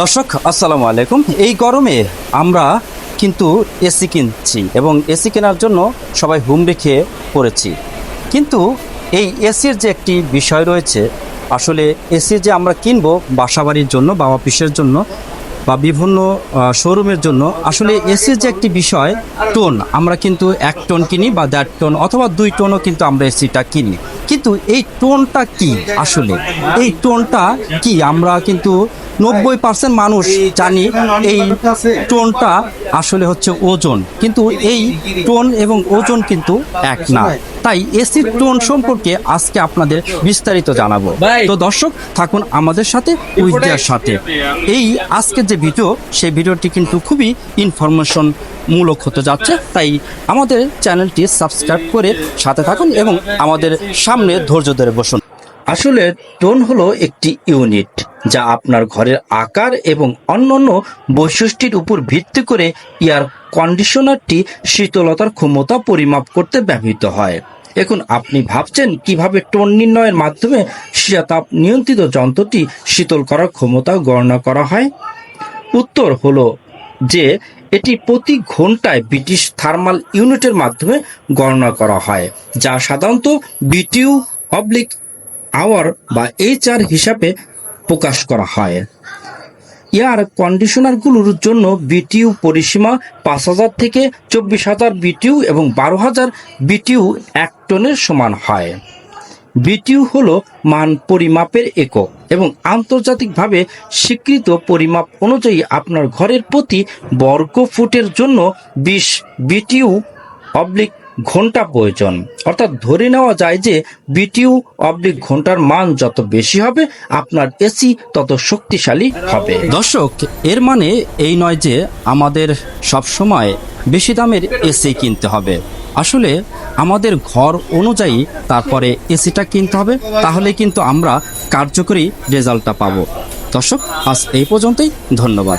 দর্শক আসসালামু আলাইকুম। এই গরমে আমরা কিন্তু এসি কিনছি এবং এসি কেনার জন্য সবাই হুমড়ি খেয়ে পড়েছি। কিন্তু এই এসির যে একটি বিষয় রয়েছে, আসলে এসি যে আমরা কিনবো বাসাবাড়ির জন্য বা অফিসের জন্য বা বিভিন্ন শোরুমের জন্য, আসলে এসির যে একটি বিষয় টোন, আমরা কিন্তু 1 টন কিনি বা 1.5 টন অথবা 2 টনও কিন্তু আমরা এসিটা কিনি। কিন্তু এই টোনটা কি? আসলে এই টোনটা কি আমরা কিন্তু 90% মানুষ জানি এই টোনটা আসলে হচ্ছে ওজন, কিন্তু এই টোন এবং ওজন কিন্তু এক না। তাই এসির টোন সম্পর্কে আজকে আপনাদের বিস্তারিত জানাবো। তো দর্শক থাকুন আমাদের সাথে, উইথদের সাথে। এই আজকের যে ভিডিও, সেই ভিডিওটি কিন্তু খুবই ইনফরমেশন মূলক হতে যাচ্ছে, তাই আমাদের চ্যানেলটি সাবস্ক্রাইব করে সাথে থাকুন এবং আমাদের সামনে ধৈর্য ধরে বসুন। আসলে টোন হলো একটি ইউনিট যা আপনার ঘরের আকার এবং অন্যান্য বৈশিষ্ট্যের উপর ভিত্তি করে এয়ার কন্ডিশনারটি শীতলতার ক্ষমতা পরিমাপ করতে ব্যবহৃত হয়। এখন আপনি ভাবছেন কিভাবে টোন নির্ণয়ের মাধ্যমে শীতাতাপ নিয়ন্ত্রিত যন্ত্রটি শীতল করার ক্ষমতা গণনা করা হয়। উত্তর হলো যে এটি প্রতি ঘন্টায় ব্রিটিশ থার্মাল ইউনিটের মাধ্যমে গণনা করা হয়, যা সাধারণত বিটিউ অবলিক আওয়ার বা HR হিসাবে প্রকাশ করা হয়। এয়ার কন্ডিশনারগুলোর জন্য বিটিউ পরিসীমা 5000 থেকে 24,000 বিটিউ এবং 12,000 বিটিউ 1 টনের সমান হয়। বিটিউ হলো মান পরিমাপের একক এবং আন্তর্জাতিকভাবে স্বীকৃত পরিমাপ অনুযায়ী আপনার ঘরের প্রতি বর্গ ফুটের জন্য 20 বিটিউ অবলিক ঘন্টা প্রয়োজন। অর্থাৎ ধরে নেওয়া যায় যে বিটিউ অবলিক ঘন্টার মান যত বেশি হবে আপনার এসি তত শক্তিশালী হবে। দর্শক, এর মানে এই নয় যে আমাদের সবসময় বেশি দামের এসি কিনতে হবে। আসলে আমাদের ঘর অনুযায়ী তারপরে এসিটা কিনতে হবে, তাহলে কিন্তু আমরা কার্যকরী রেজাল্টটা পাবো। দর্শক, আজ এই পর্যন্তই, ধন্যবাদ।